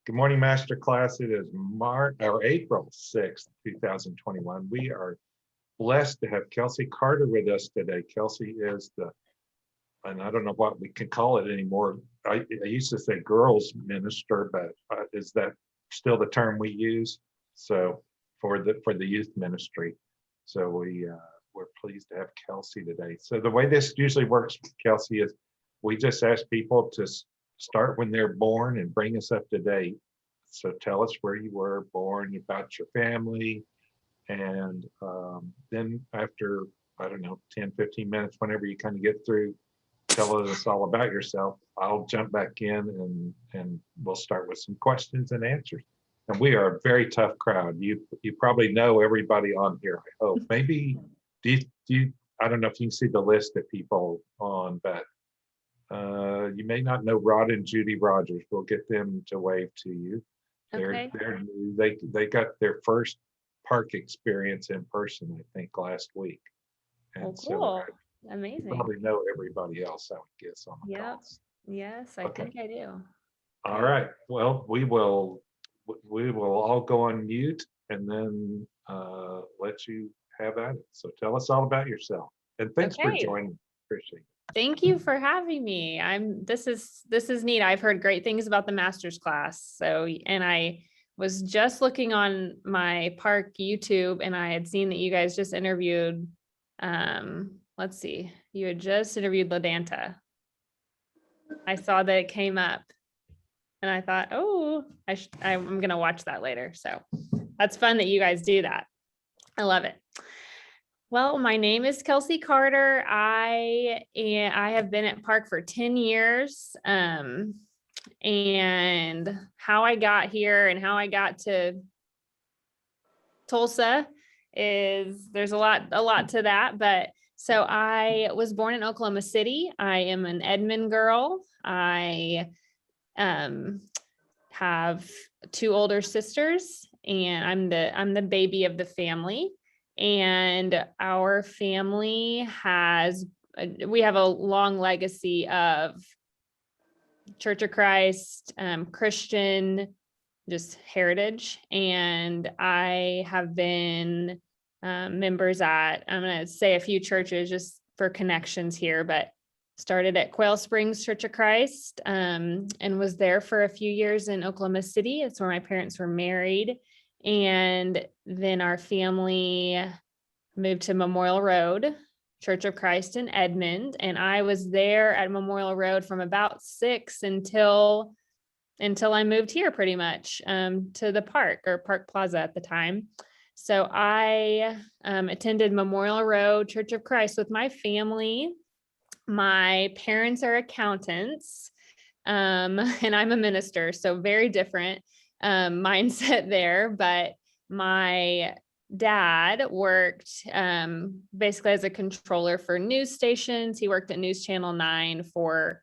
Good morning, Master Class. It is April 6th, 2021. We are blessed to have Kelsey Carter with us today. Kelsey is and I don't know what we can call it anymore. I used to say girls minister, but is that still the term we use? So for the youth ministry. So we're pleased to have Kelsey today. So the way this usually works, Kelsey, is we just ask people to start when they're born and bring us up to date. So tell us where you were born, about your family, and then after, I don't know, 10, 15 minutes, whenever you kind of get through telling us all about yourself, I'll jump back in and we'll start with some questions and answers. And we are a very tough crowd. You probably know everybody on here, I hope. Maybe, do you, I don't know if you can see the list of people on, but you may not know Rod and Judy Rogers. We'll get them to wave to you. Okay. They're new. They got their first park experience in person, I think, last week. And cool. so Amazing. you probably know everybody else, I would guess, on the calls. Yes, I think I do. All right. Well, we will all go on mute and then let you have at it. So tell us all about yourself. And thanks for joining. Appreciate it. Thank you for having me. This is neat. I've heard great things about the master's class. So, and I was just looking on my park YouTube and I had seen that you guys just interviewed, let's see, you had just interviewed LaDanta. I saw that it came up and I thought, oh, I'm going to watch that later. So that's fun that you guys do that. I love it. Well, my name is Kelsey Carter. I have been at Park for 10 years. And how I got here and how I got to Tulsa is there's a lot to that. But so I was born in Oklahoma City. I am an Edmond girl. I have two older sisters and I'm the baby of the family. And our family we have a long legacy of Church of Christ, Christian, just heritage. And I have been members at, I'm going to say a few churches just for connections here, but started at Quail Springs Church of Christ and was there for a few years in Oklahoma City. It's where my parents were married. And then our family moved to Memorial Road, Church of Christ in Edmond. And I was there at Memorial Road from about 6 until I moved here pretty much to the park or Park Plaza at the time. So I attended Memorial Road Church of Christ with my family. My parents are accountants and I'm a minister, so very different mindset there. But my dad worked basically as a controller for news stations. He worked at News Channel 9 for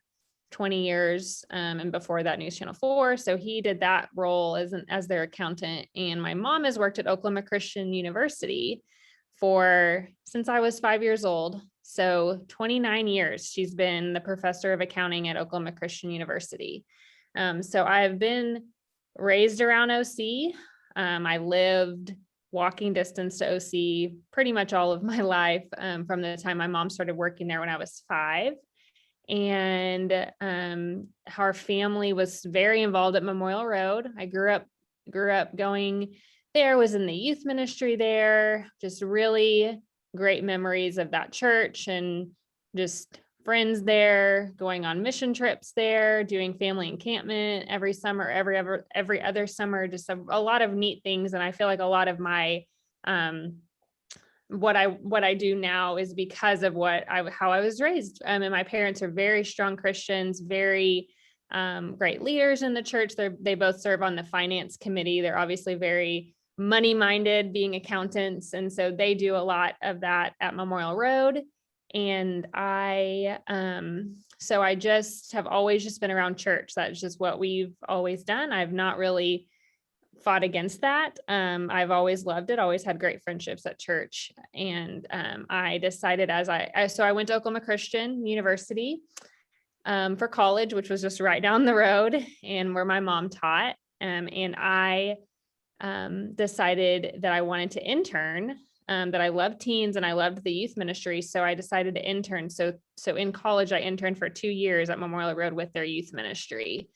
20 years and before that News Channel 4. So he did that role as their accountant. And my mom has worked at Oklahoma Christian University since I was 5 years old. So 29 years she's been the professor of accounting at Oklahoma Christian University. So I've been raised around OC. I lived walking distance to OC pretty much all of my life from the time my mom started working there when I was 5. And our family was very involved at Memorial Road. I grew up going there, was in the youth ministry there, just really great memories of that church and just friends there, going on mission trips there, doing family encampment every summer, every other summer, just a lot of neat things. And I feel like a lot of my what I do now is because of how I was raised. And my parents are very strong Christians, very great leaders in the church. They both serve on the finance committee. They're obviously very money-minded, being accountants. And so they do a lot of that at Memorial Road. And so I just have always just been around church. That's just what we've always done. I've not really fought against that. I've always loved it, always had great friendships at church. And I decided so I went to Oklahoma Christian University for college, which was just right down the road and where my mom taught. And I decided that I wanted to intern, that I loved teens and I loved the youth ministry. So I decided to intern. So in college, I interned for 2 years at Memorial Road with their youth ministry.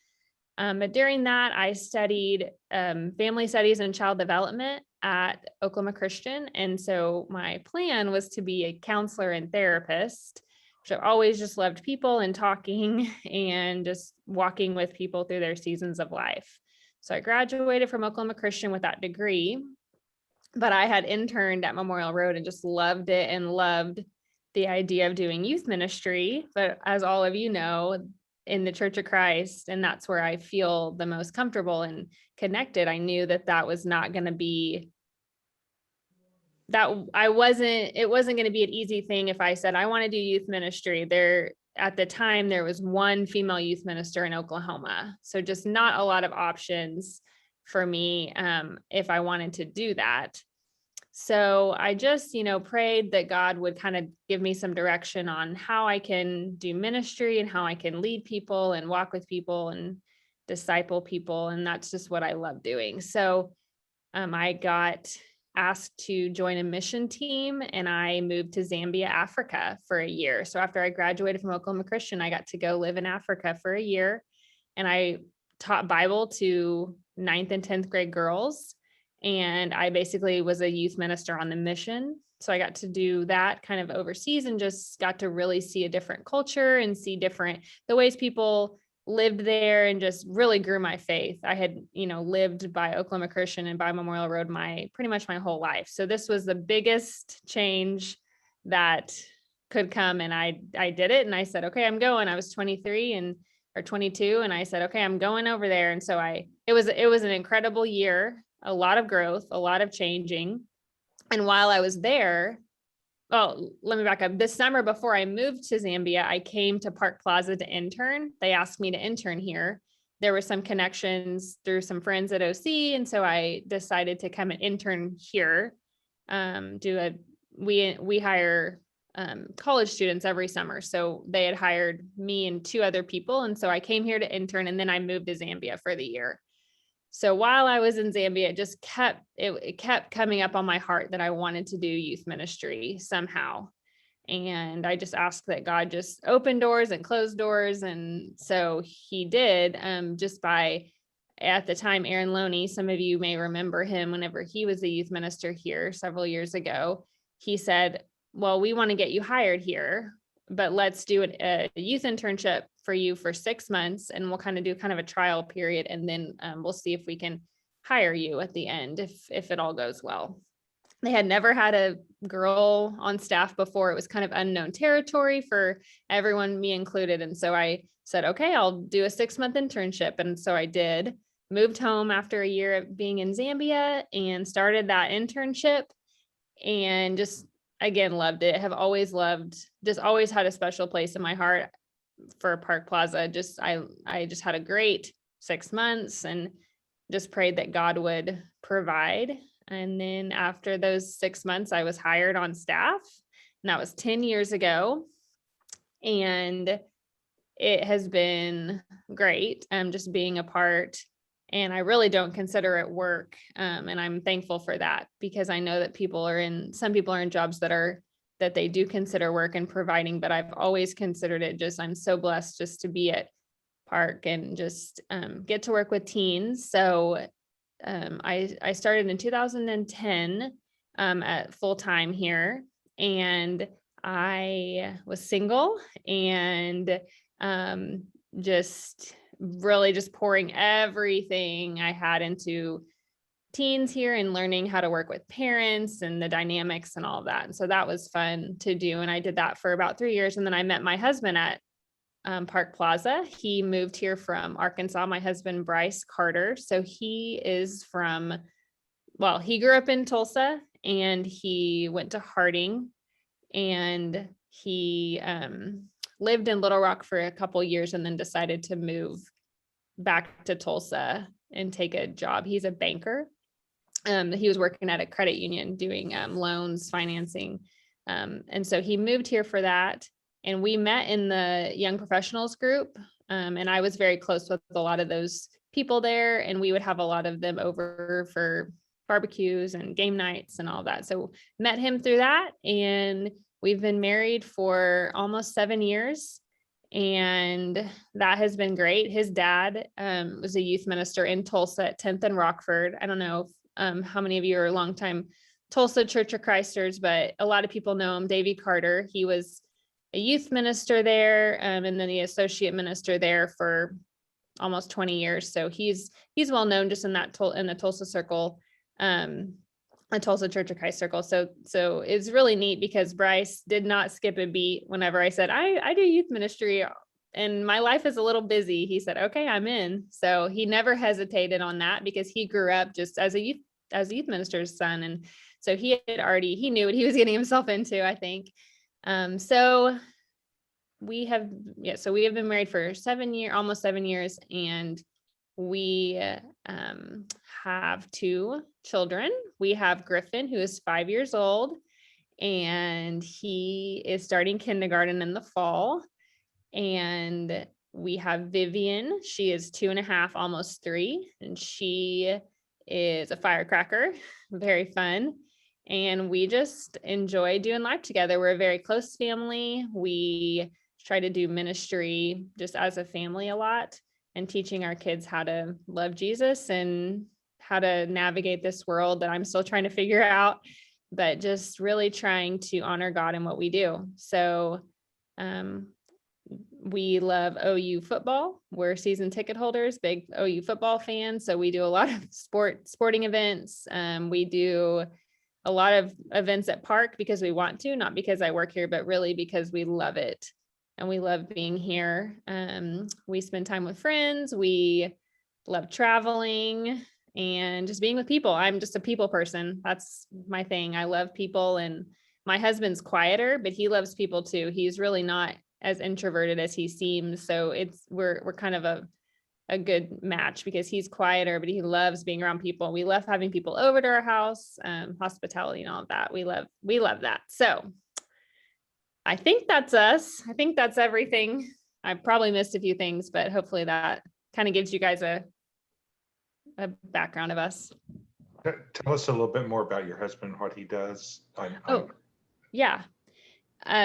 But during that, I studied family studies and child development at Oklahoma Christian. And so my plan was to be a counselor and therapist, which I've always just loved people and talking and just walking with people through their seasons of life. So I graduated from Oklahoma Christian with that degree, but I had interned at Memorial Road and just loved it and loved the idea of doing youth ministry. But as all of you know, in the Church of Christ, and that's where I feel the most comfortable and connected, I knew that that was not going to be that it wasn't going to be an easy thing if I said I want to do youth ministry. There at the time there was one female youth minister in Oklahoma, so just not a lot of options for me if I wanted to do that. So I just, prayed that God would kind of give me some direction on how I can do ministry and how I can lead people and walk with people and disciple people. And that's just what I love doing. So I got asked to join a mission team and I moved to Zambia, Africa for a year. So after I graduated from Oklahoma Christian, I got to go live in Africa for a year, and I taught Bible to 9th and 10th grade girls. And I basically was a youth minister on the mission. So I got to do that kind of overseas and just got to really see a different culture and see the ways people lived there, and just really grew my faith. I had, lived by Oklahoma Christian and by Memorial Road pretty much my whole life. So this was the biggest change that could come. And I did it. And I said, okay, I'm going. I was 23 or 22. And I said, okay, I'm going over there. And so it was an incredible year, a lot of growth, a lot of changing. And while I was there, let me back up. This summer before I moved to Zambia, I came to Park Plaza to intern. They asked me to intern here. There were some connections through some friends at OC. And so I decided to come and intern here. We hire college students every summer. So they had hired me and 2 other people. And so I came here to intern, and then I moved to Zambia for the year. So while I was in Zambia, it kept coming up on my heart that I wanted to do youth ministry somehow. And I just asked that God just open doors and close doors. And so he did, just by, at the time, Aaron Loney, some of you may remember him whenever he was a youth minister here several years ago. He said, well, we want to get you hired here, but let's do a youth internship for you for 6 months, and we'll kind of do a trial period, and then we'll see if we can hire you at the end if it all goes well. They had never had a girl on staff before. It was kind of unknown territory for everyone, me included. And so I said, okay, I'll do a 6-month internship. And so I did. Moved home after a year of being in Zambia and started that internship, and just again loved it. Have always loved, just always had a special place in my heart for Park Plaza. I just had a great 6 months and just prayed that God would provide. And then after those 6 months, I was hired on staff, and that was 10 years ago. And it has been great. Just being a part, and I really don't consider it work. And I'm thankful for that, because I know that some people are in jobs that they do consider work and providing, but I've always considered it I'm so blessed just to be at Park and just get to work with teens. So I started in 2010 at full time here, and I was single and just really just pouring everything I had into teens here and learning how to work with parents and the dynamics and all of that. And so that was fun to do. And I did that for about 3 years. And then I met my husband at Park Plaza. He moved here from Arkansas, my husband, Bryce Carter. So he grew up in Tulsa, and he went to Harding, and he lived in Little Rock for a couple years and then decided to move back to Tulsa and take a job. He's a banker. He was working at a credit union doing loans, financing. And so he moved here for that. And we met in the young professionals group. And I was very close with a lot of those people there, and we would have a lot of them over for barbecues and game nights and all that. So met him through that, and we've been married for almost 7 years, and that has been great. His dad was a youth minister in Tulsa at 10th and Rockford. I don't know how many of you are longtime Tulsa Church of Christers, but a lot of people know him. Davy Carter, he was a youth minister there, and then the associate minister there for almost 20 years. So he's well known just in that in the Tulsa circle, a Tulsa Church of Christ circle. So it's really neat because Bryce did not skip a beat whenever I said, I do youth ministry and my life is a little busy. He said, okay, I'm in. So he never hesitated on that because he grew up just as a youth minister's son. And so he knew what he was getting himself into, I think. So we have been married for almost 7 years, and we have 2 children. We have Griffin, who is 5 years old, and he is starting kindergarten in the fall. And we have Vivian. She is 2.5, almost 3, and she is a firecracker, very fun. And we just enjoy doing life together. We're a very close family. We try to do ministry just as a family a lot, and teaching our kids how to love Jesus and how to navigate this world that I'm still trying to figure out, but just really trying to honor God in what we do. So we love OU football. We're season ticket holders, big OU football fans. So we do a lot of sporting events. We do a lot of events at Park because we want to, not because I work here, but really because we love it. And we love being here. We spend time with friends. We love traveling and just being with people. I'm just a people person. That's my thing. I love people, and my husband's quieter, but he loves people too. He's really not as introverted as he seems. So we're kind of a good match because he's quieter, but he loves being around people. We love having people over to our house, hospitality and all of that. We love that. So I think that's us. I think that's everything. I probably missed a few things, but hopefully that kind of gives you guys a background of us. Tell us a little bit more about your husband, what he does. Yeah.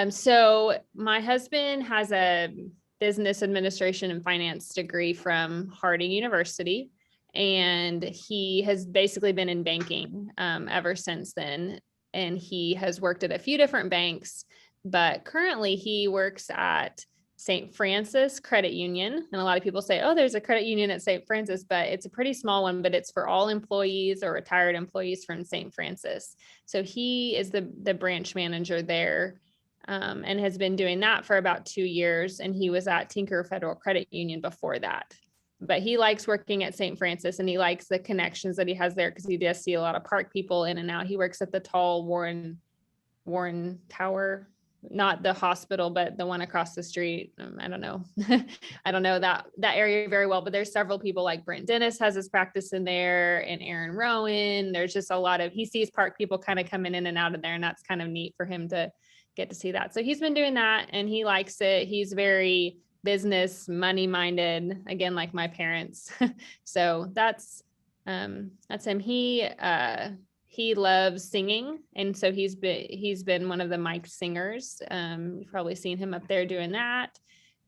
So my husband has a business administration and finance degree from Harding University, and he has basically been in banking ever since then. And he has worked at a few different banks, but currently he works at St. Francis Credit Union. And a lot of people say, oh, there's a credit union at St. Francis, but it's a pretty small one, but it's for all employees or retired employees from St. Francis. So he is the branch manager there, and has been doing that for about 2 years. And he was at Tinker Federal Credit Union before that. But he likes working at St. Francis, and he likes the connections that he has there because he does see a lot of Park people in and out. He works at the tall Warren Tower, not the hospital, but the one across the street. I don't know. I don't know that area very well, but there's several people like Brent Dennis has his practice in there, and Aaron Rowan. There's just a lot of, he sees Park people kind of coming in and out of there, and that's kind of neat for him to get to see that. So he's been doing that and he likes it. He's very business, money minded, again, like my parents. So that's him. He loves singing. And so he's been one of the mic singers. You've probably seen him up there doing that.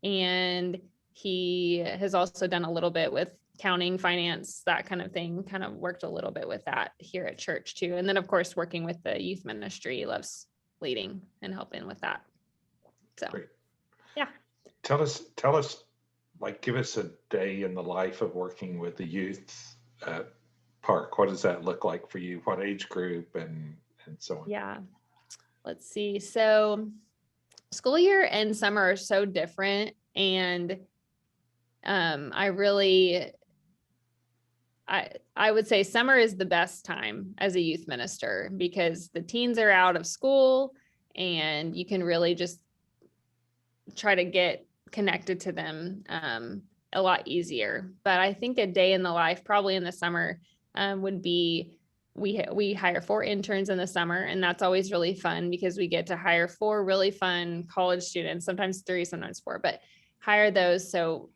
And he has also done a little bit with accounting, finance, that kind of thing, kind of worked a little bit with that here at church too. And then of course, working with the youth ministry, he loves leading and helping with that. So, Great. Yeah. Tell us, like, give us a day in the life of working with the youth at Park. What does that look like for you? What age group and so on? Yeah. Let's see. So school year and summer are so different. And I would say summer is the best time as a youth minister because the teens are out of school and you can really just try to get connected to them a lot easier. But I think a day in the life, probably in the summer, would be, we hire 4 interns in the summer, and that's always really fun because we get to hire 4 really fun college students, sometimes 3, sometimes 4, but hire those. So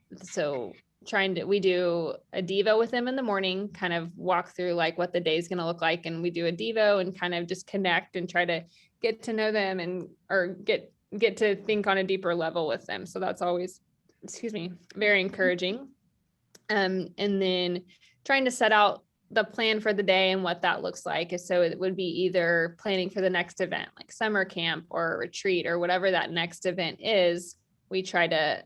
we do a Devo with them in the morning, kind of walk through like what the day's going to look like. And we do a Devo and kind of just connect and try to get to know them or get to think on a deeper level with them. So that's always, very encouraging. And then trying to set out the plan for the day and what that looks like. So it would be either planning for the next event, like summer camp or retreat or whatever that next event is. We try to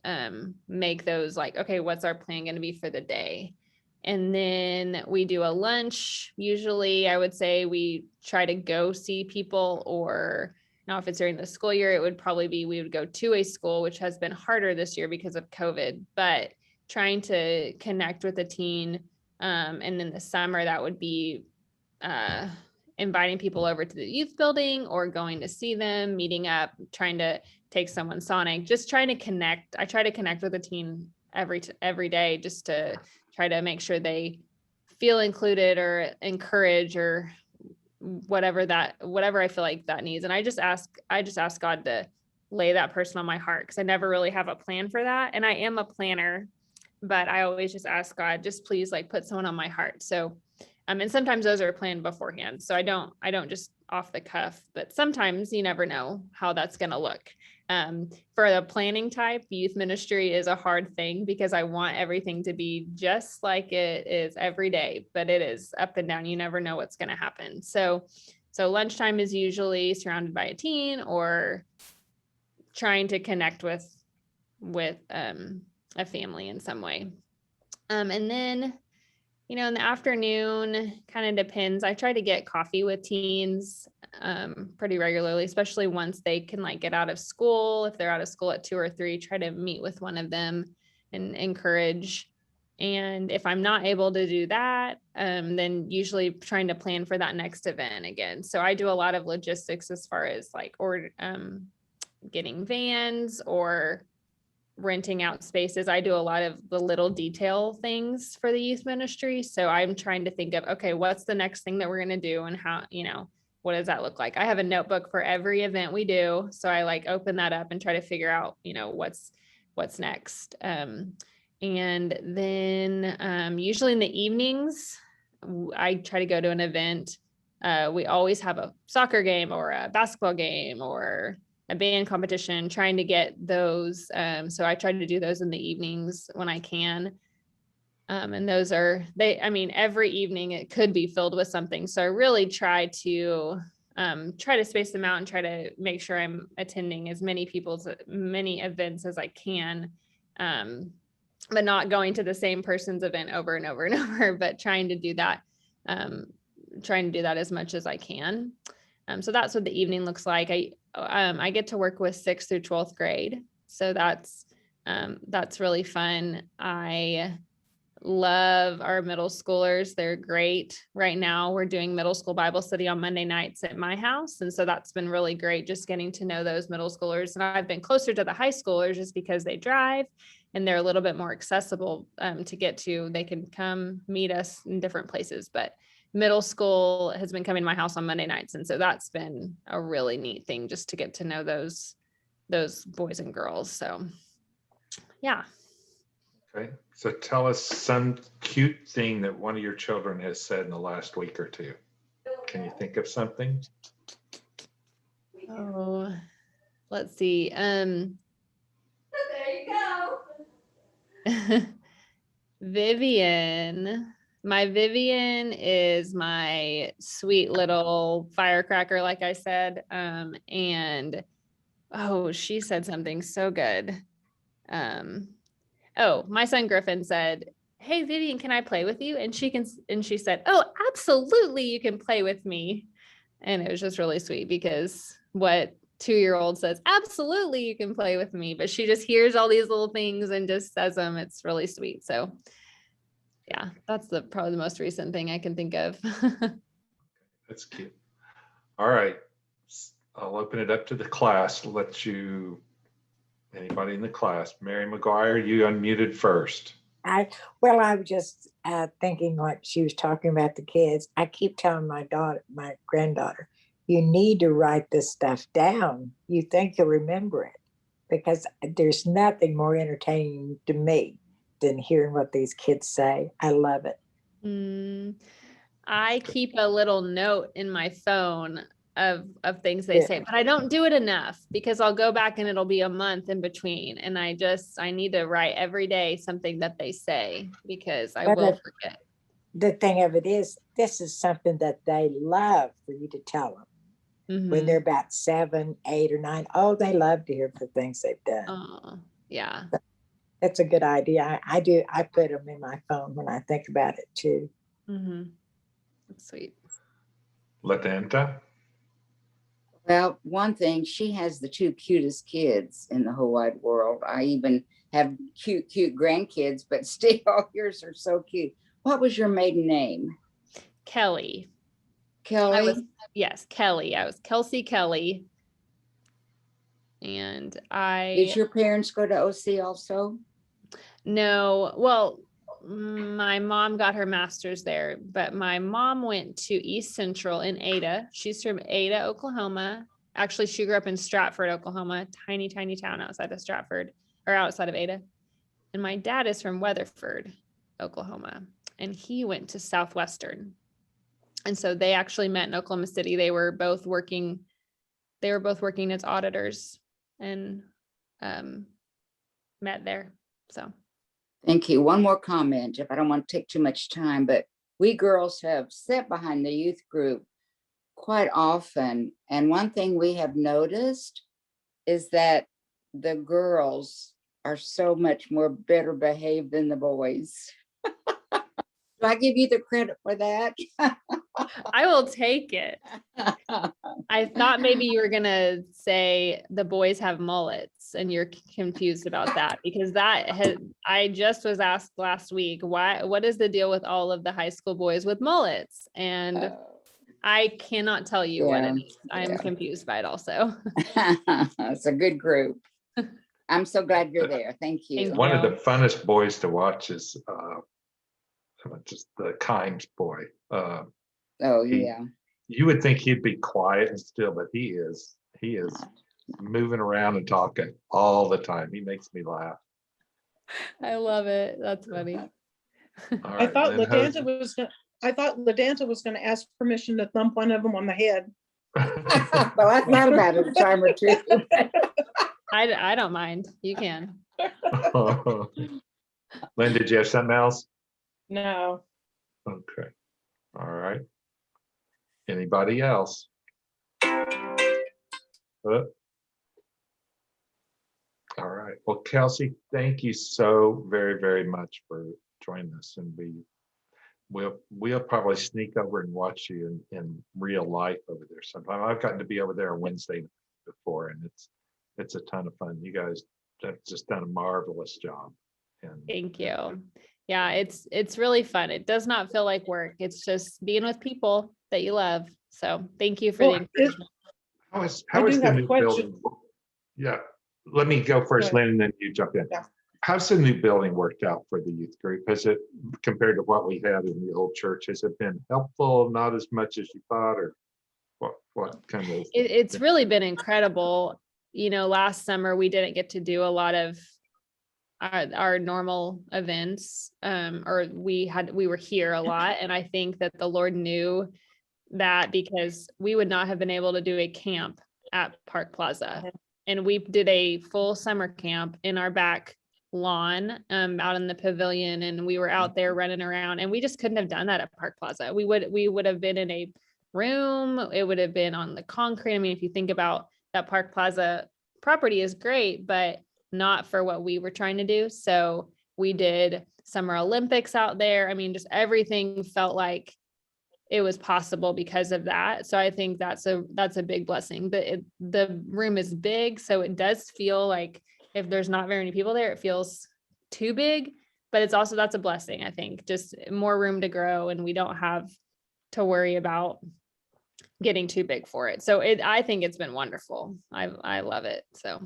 make those like, okay, what's our plan going to be for the day? And then we do a lunch. Usually I would say we try to go see people, or now if it's during the school year, it would probably be, we would go to a school, which has been harder this year because of COVID, but trying to connect with a teen. And in the summer, that would be inviting people over to the youth building or going to see them, meeting up, trying to take someone Sonic, just trying to connect. I try to connect with a teen every day just to try to make sure they feel included or encouraged or whatever I feel like that needs. And I just ask God to lay that person on my heart, because I never really have a plan for that. And I am a planner, but I always just ask God, just please like put someone on my heart. So and sometimes those are planned beforehand. So I don't just off the cuff, but sometimes you never know how that's going to look. For the planning type, youth ministry is a hard thing because I want everything to be just like it is every day, but it is up and down. You never know what's going to happen. So lunchtime is usually surrounded by a teen or trying to connect with a family in some way. And then, in the afternoon, kind of depends. I try to get coffee with teens pretty regularly, especially once they can like get out of school. If they're out of school at 2 or 3, try to meet with one of them and encourage. And if I'm not able to do that, then usually trying to plan for that next event again. So I do a lot of logistics as far as like getting vans or renting out spaces. I do a lot of the little detail things for the youth ministry. So I'm trying to think of, okay, what's the next thing that we're going to do and how, what does that look like? I have a notebook for every event we do. So I like open that up and try to figure out, what's next. And then usually in the evenings, I try to go to an event. We always have a soccer game or a basketball game or a band competition, trying to get those. So I try to do those in the evenings when I can. And those are, every evening it could be filled with something. So I really try to space them out and try to make sure I'm attending as many events as I can. But not going to the same person's event over and over and over, but trying to do that as much as I can. So that's what the evening looks like. I get to work with 6th through 12th grade. So that's really fun. I love our middle schoolers. They're great. Right now we're doing middle school Bible study on Monday nights at my house. And so that's been really great, just getting to know those middle schoolers. And I've been closer to the high schoolers just because they drive and they're a little bit more accessible to get to. They can come meet us in different places, but middle school has been coming to my house on Monday nights. And so that's been a really neat thing just to get to know those boys and girls. So yeah. Okay. So tell us some cute thing that one of your children has said in the last week or two. Can you think of something? Oh, let's see. There you go. Vivian. My Vivian is my sweet little firecracker, like I said. And she said something so good. My son Griffin said, "Hey Vivian, can I play with you?" And she said, "Oh, absolutely, you can play with me." And it was just really sweet because what 2-year-old says, "Absolutely, you can play with me," but she just hears all these little things and just says them. It's really sweet. So yeah, that's probably the most recent thing I can think of. That's cute. All right. I'll open it up to the class. Anybody in the class. Mary McGuire, you unmuted first. I was just thinking what she was talking about the kids. I keep telling my granddaughter, you need to write this stuff down. You think you'll remember it, because there's nothing more entertaining to me than hearing what these kids say. I love it. Mm, I keep a little note in my phone of things they Yeah. say, but I don't do it enough because I'll go back and it'll be a month in between. And I need to write every day something that they say because I But will forget. the thing of it is, this is something that they love for you to tell them when Mhm. they're about 7, 8, or 9. Oh, they love to hear the things they've done. Oh, yeah. It's a good idea. I do. I put them in my phone when I think about it too. Mm-hmm. That's sweet. Latenta? Well, one thing, she has the two cutest kids in the whole wide world. I even have cute grandkids, but still, yours are so cute. What was your maiden name? Kelly. Kelly? Yes, Kelly. I was Kelsey Kelly. And Did your parents go to OC also? no, well, my mom got her master's there, but my mom went to East Central in Ada. She's from Ada, Oklahoma. Actually, she grew up in Stratford, Oklahoma, tiny town outside of Stratford or outside of Ada. And my dad is from Weatherford, Oklahoma, and he went to Southwestern. And so they actually met in Oklahoma City. They were both working as auditors and met there. So Thank you. One more comment, if I don't want to take too much time, but we girls have sat behind the youth group quite often. And one thing we have noticed is that the girls are so much more better behaved than the boys. Do I give you the credit for that? I will take it. I thought maybe you were gonna say the boys have mullets and you're confused about that because I just was asked last week, what is the deal with all of the high school boys with mullets? And I cannot tell you what it is. I'm confused by it also. It's a good group. I'm so glad you're there. Thank you. Thank One of you. the funnest boys to watch is just the Kimes boy. Oh, he- yeah. You would think he'd be quiet and still, but he is moving around and talking all the time. He makes me laugh. I love it. That's funny. All I right, thought then Ladanta was gonna ask permission to thump one of them on the head. Well, I thought about it a time or two. I don't mind. You can. Lynn, did you have something else? No. Okay. All right. Anybody else? All right. Well, Kelsey, thank you so very much for joining us, and we'll probably sneak over and watch you in real life over there sometime. I've gotten to be over there on Wednesday before, and it's a ton of fun. You guys have just done a marvelous job. And Thank you. Yeah, it's really fun. It does not feel like work. It's just being with people that you love. So thank you for the Well, encouragement. How is I do the have new questions. building? Yeah, let me go first, Go ahead. Lynn, and then you jump in. Yeah. How's the new building worked out for the youth group? Has it, compared to what we had in the old church, has it been helpful, not as much as you thought, or what kind of? It's really been incredible. You know, last summer we didn't get to do a lot of our normal events, or we were here a lot, and I think that the Lord knew that because we would not have been able to do a camp at Park Plaza, and we did a full summer camp in our back lawn, out in the pavilion, and we were out there running around, and we just couldn't have done that at Park Plaza. We would have been in a room. It would have been on the concrete. I mean, if you think about that, Park Plaza property is great, but not for what we were trying to do. So we did Summer Olympics out there. I mean, just everything felt like it was possible because of that. So I think that's a big blessing. The room is big, so it does feel like if there's not very many people there, it feels too big, but it's also, that's a blessing. I think just more room to grow, and we don't have to worry about getting too big for it. So I think it's been wonderful. I love it. So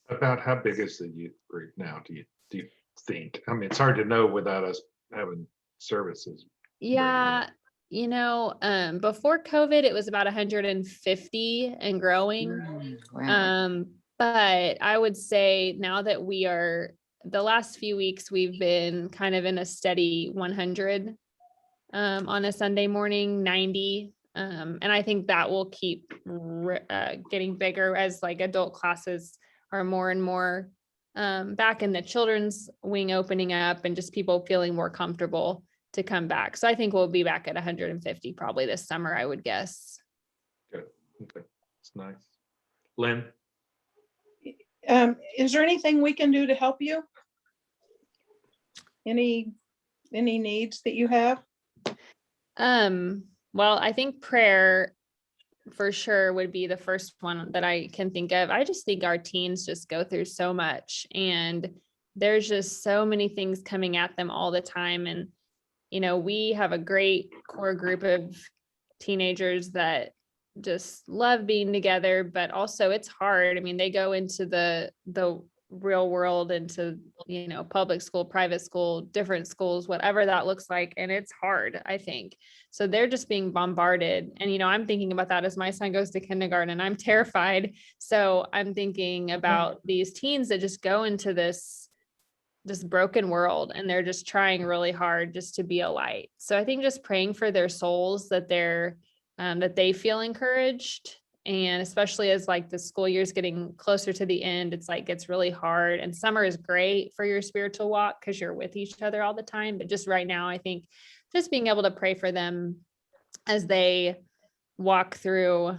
About how big is the youth group now, do you think? I mean, it's hard to know without us having services. yeah, you know, before COVID, it was about 150 and growing. Wow. But I would say now that we are the last few weeks, we've been kind of in a steady 100 on a Sunday morning, 90. And I think that will keep getting bigger as like adult classes are more and more back in the children's wing opening up and just people feeling more comfortable to come back. So I think we'll be back at 150 probably this summer, I would guess. Good. Okay. It's nice. Lynn? Is there anything we can do to help you? Any needs that you have? Well, I think prayer for sure would be the first one that I can think of. I just think our teens just go through so much and there's just so many things coming at them all the time. And, you know, we have a great core group of teenagers that just love being together, but also it's hard. I mean, they go into the real world, into, you know, public school, private school, different schools, whatever that looks like. And it's hard, I think. So they're just being bombarded. And, you know, I'm thinking about that as my son goes to kindergarten and I'm terrified. So I'm thinking about these teens that just go into this broken world and they're just trying really hard just to be a light. So I think just praying for their souls, that that they feel encouraged. And especially as like the school year is getting closer to the end, it's like, it's really hard. And summer is great for your spiritual walk because you're with each other all the time. But just right now, I think just being able to pray for them as they walk through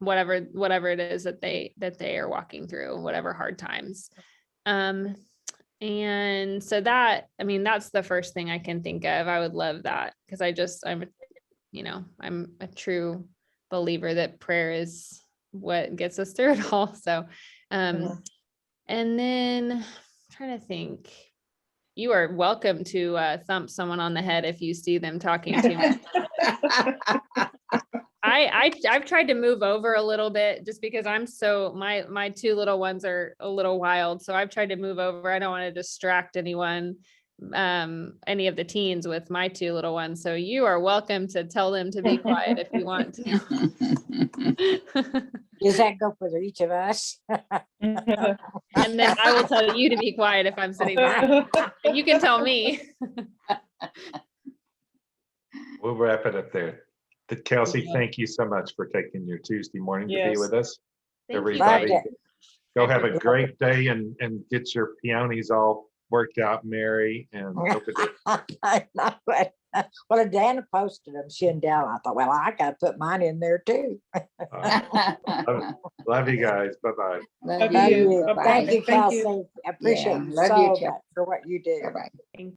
whatever it is that they are walking through, whatever hard times. And so that, I mean, that's the first thing I can think of. I would love that because I'm a true believer that prayer is what gets us through it all. So, and then I'm trying to think, you are welcome to thump someone on the head if you see them talking too much. I've tried to move over a little bit just because my two little ones are a little wild. So I've tried to move over. I don't want to distract anyone, any of the teens with my two little ones. So you are welcome to tell them to be quiet if you want to. Does that go for each of us? And then I will tell you to be quiet if I'm sitting there. You can tell me. We'll wrap it up there. Kelsey, thank you so much for taking your Tuesday morning to be Yes. with us. Thank you. Everybody, Like go have a great day and get your peonies all worked out, Mary. And hope it, I know it. Well, Dana posted them, she and Dell. I thought, well, I got to put mine in there too. love you guys. Bye-bye. Love Love you. you. Bye-bye. Thank you, Thank you. Kelsey. I appreciate Yeah, you love so you much too. for what you do. Bye-bye.